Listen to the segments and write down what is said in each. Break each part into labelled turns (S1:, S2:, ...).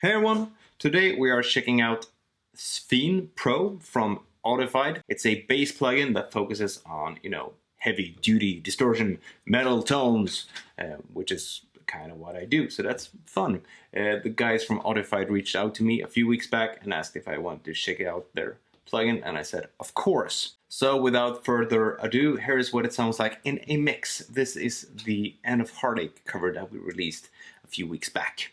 S1: Hey everyone! Today we are checking out Sphene Pro from Audified. It's a bass plugin that focuses on, heavy duty distortion, metal tones, which is kind of what I do, so that's fun. The guys from Audified reached out to me a few weeks back and asked if I wanted to check out their plugin, and I said, of course. So without further ado, here's what it sounds like in a mix. This is the End of Heartache cover that we released a few weeks back.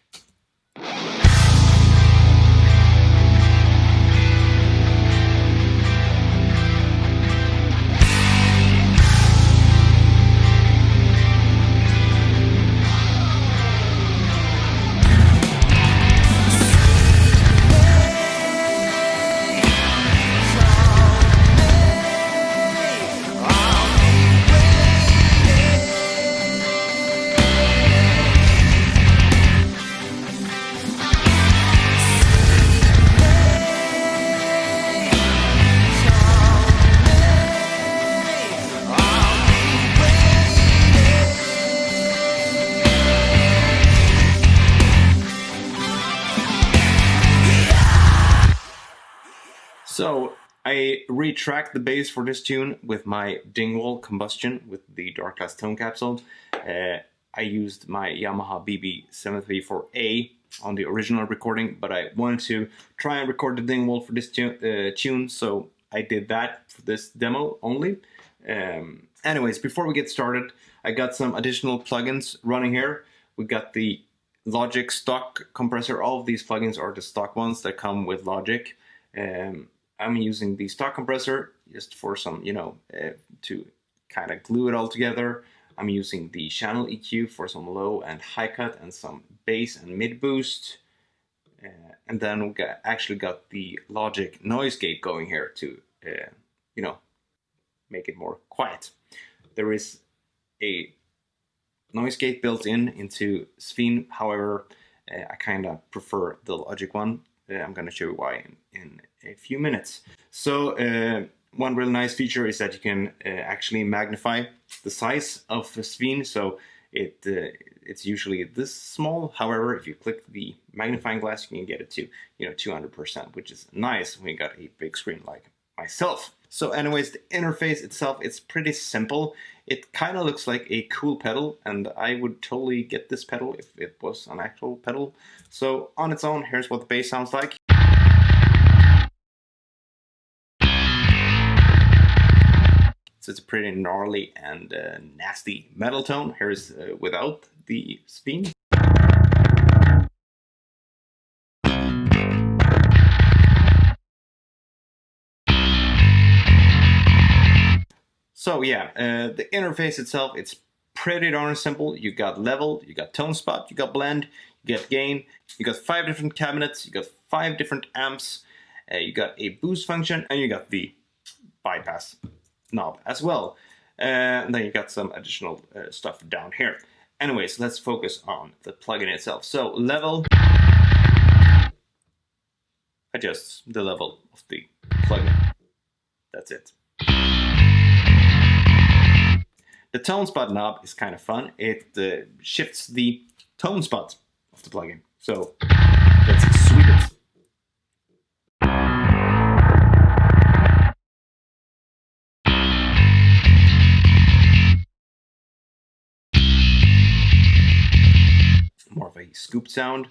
S1: So I retracked the bass for this tune with my Dingwall Combustion with the Dark Glass Tone Capsule. I used my Yamaha BB734A on the original recording, but I wanted to try and record the Dingwall for this tune, so I did that for this demo only. Anyways, before we get started, I got some additional plugins running here. We got the Logic stock compressor. All of these plugins are the stock ones that come with Logic. I'm using the stock compressor just for some, to kind of glue it all together. I'm using the channel EQ for some low and high cut and some bass and mid boost. And then we actually got the Logic noise gate going here to, make it more quiet. There is a noise gate built into Sphene. However, I kind of prefer the Logic one. I'm going to show you why in a few minutes. So one really nice feature is that you can actually magnify the size of Sphene. So it's usually this small. However, if you click the magnifying glass, you can get it to 200%, which is nice when you got a big screen like myself. So anyways, the interface itself, it's pretty simple. It kind of looks like a cool pedal, and I would totally get this pedal if it was an actual pedal. So on its own, here's what the bass sounds like. So it's a pretty gnarly and nasty metal tone. Here's without the Sphene. So yeah, the interface itself, it's pretty darn simple. You got level, you got tone spot, you got blend, you got gain, you got 5 different cabinets, you got 5 different amps, you got a boost function, and you got the bypass knob as well. And then you got some additional stuff down here. Anyways, let's focus on the plugin itself. So level adjusts the level of the plugin. That's it. The tone spot knob is kind of fun. It shifts the tone spot of the plugin. So let's sweep it. More of a scooped sound.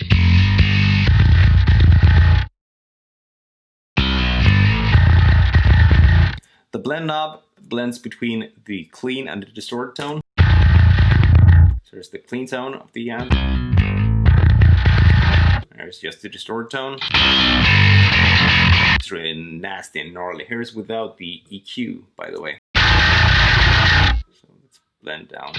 S1: The blend knob blends between the clean and the distorted tone. So there's the clean tone of the amp. There's just the distorted tone. It's really nasty and gnarly. Here's without the EQ, by the way. So let's blend down.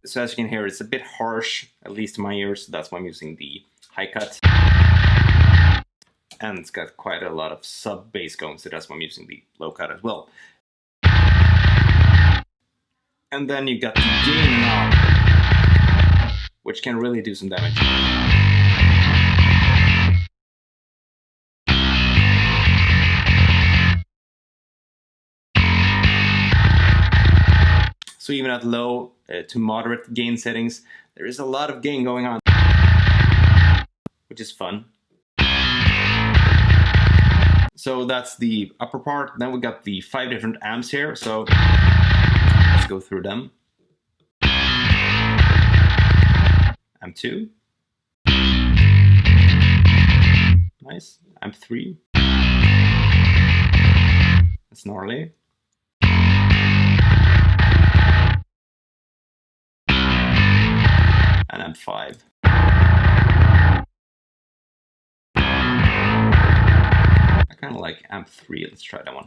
S1: So as you can hear, it's a bit harsh, at least to my ears. So that's why I'm using the high cut. And it's got quite a lot of sub bass going, so that's why I'm using the low cut as well. And then you got the gain knob, which can really do some damage. So even at low to moderate gain settings, there is a lot of gain going on, which is fun. So that's the upper part. Then we got the 5 different amps here. So let's go through them. Amp 2. Nice. Amp 3. That's gnarly. And amp 5. I kind of like amp 3. Let's try that one.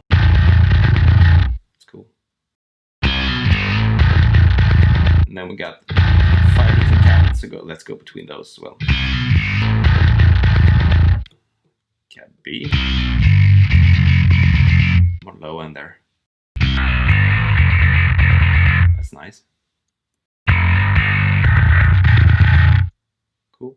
S1: It's cool. And then we got 5 different cabinets to go. Let's go between those as well. Cab B. More low end there. That's nice. Cool.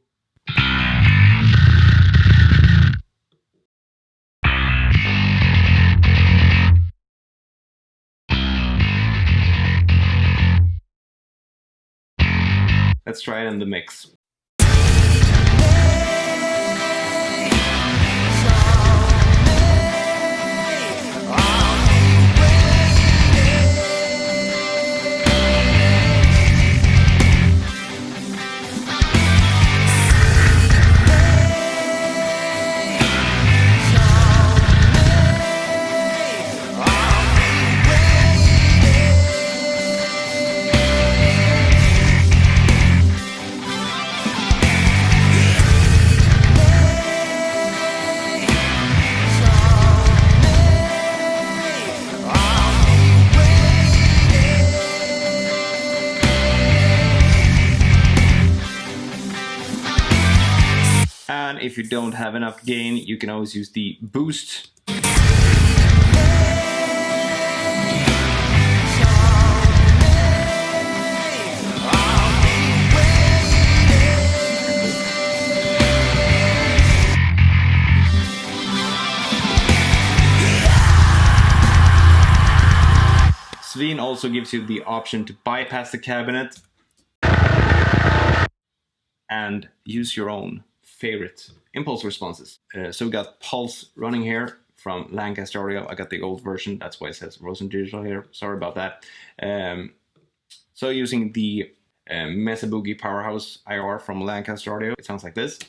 S1: Let's try it in the mix. And if you don't have enough gain, you can always use the boost. Sphene also gives you the option to bypass the cabinet and use your own favorite impulse responses. So we got Pulse running here from Lancaster Audio. I got the old version, that's why it says Rosen Digital here. Sorry about that. So using the Mesa Boogie Powerhouse IR from Lancaster Audio, it sounds like this.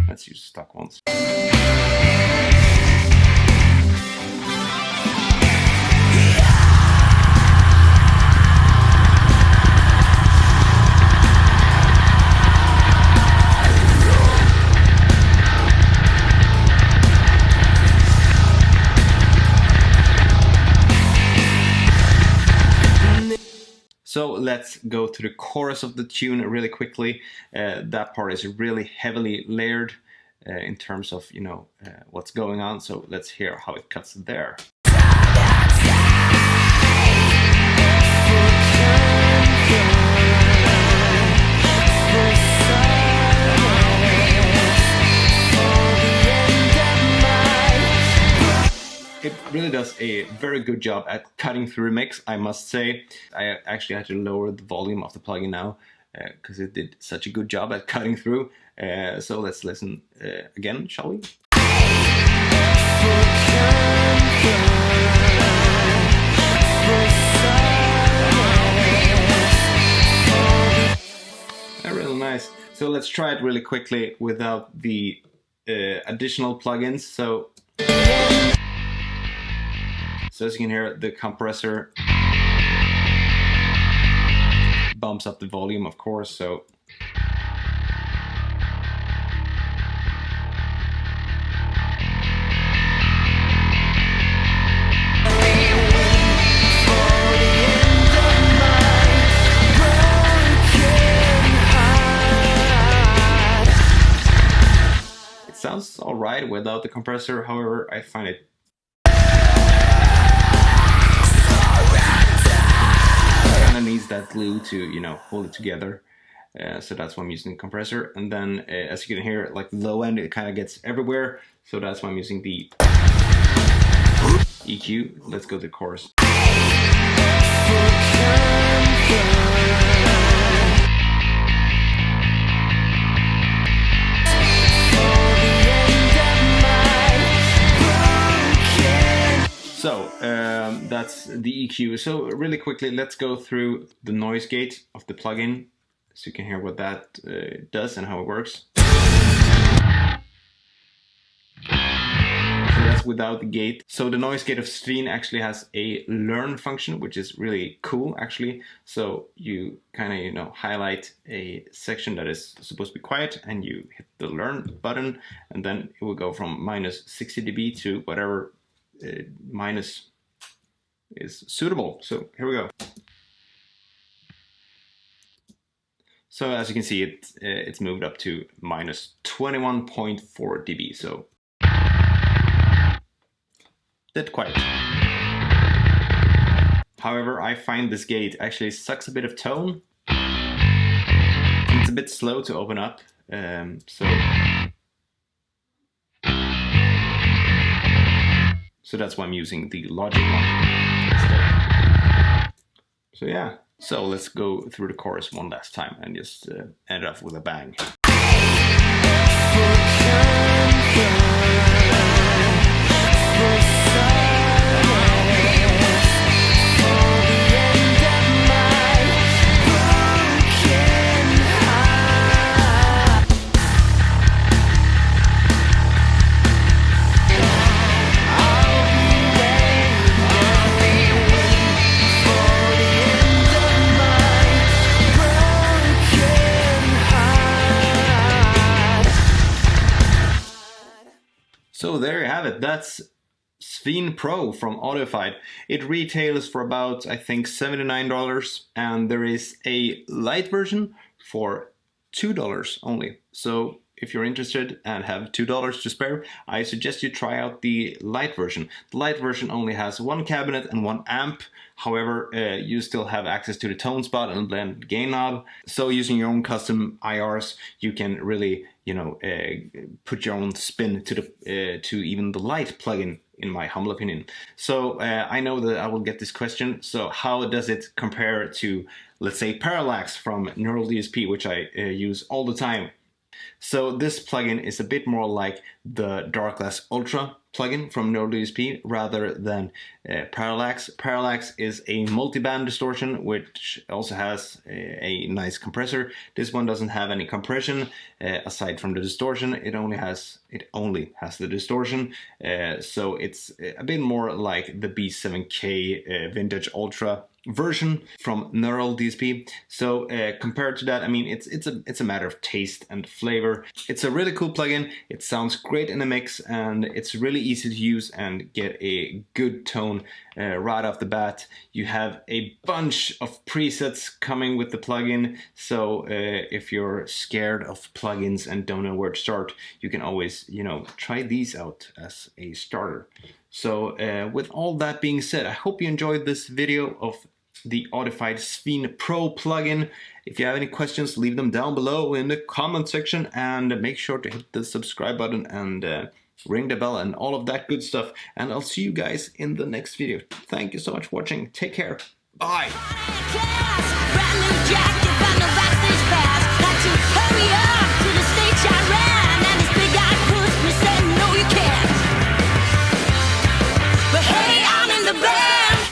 S1: Let's use stock ones. So let's go to the chorus of the tune really quickly. That part is really heavily layered in terms of, you know, what's going on. So let's hear how it cuts there. It really does a very good job at cutting through a mix, I must say. I actually had to lower the volume of the plugin now because it did such a good job at cutting through. So let's listen again, shall we? Really nice. So let's try it really quickly without the additional plugins. So as you can hear, the compressor bumps up the volume, of course, so sounds alright without the compressor. However, I find it kind of needs that glue to, you know, hold it together. So that's why I'm using the compressor. And then as you can hear, like the low end, it kind of gets everywhere. So that's why I'm using the EQ. Let's go to the chorus. So that's the EQ. So really quickly, let's go through the noise gate of the plugin so you can hear what that does and how it works. So that's without the gate. So the noise gate of Sphene actually has a learn function, which is really cool actually. So you kind of, you know, highlight a section that is supposed to be quiet and you hit the learn button, and then it will go from minus 60 dB to whatever minus is suitable. So here we go. So as you can see, it's moved up to minus 21.4 dB. So dead quiet. However, I find this gate actually sucks a bit of tone. It's a bit slow to open up. So that's why I'm using the Logic one instead. So yeah, so let's go through the chorus one last time and just end it off with a bang. So there you have it. That's Sphene Pro from Audified. It retails for about, I think, $79, and there is a light version for $2 only. So if you're interested and have $2 to spare, I suggest you try out the light version. The light version only has one cabinet and one amp. However, you still have access to the tone spot and blend gain knob. So using your own custom IRs, you can really, you know, put your own spin to the to even the light plugin, in my humble opinion. So I know that I will get this question. So how does it compare to, let's say, Parallax from Neural DSP, which I use all the time? So this plugin is a bit more like the Darkglass Ultra plugin from Neural DSP rather than Parallax. Parallax is a multi-band distortion, which also has a nice compressor. This one doesn't have any compression aside from the distortion. It only has the distortion. So it's a bit more like the B7K Vintage Ultra version from Neural DSP. So compared to that, I mean, it's a matter of taste and flavor. It's a really cool plugin. It sounds great in the mix, and it's really easy to use and get a good tone right off the bat. You have a bunch of presets coming with the plugin, so if you're scared of plugins and don't know where to start, you can always, you know, try these out as a starter. So with all that being said, I hope you enjoyed this video of the Audified Sphene Pro plugin. If you have any questions, leave them down below in the comment section, and make sure to hit the subscribe button and ring the bell and all of that good stuff. And I'll see you guys in the next video. Thank you so much for watching. Take care. Bye.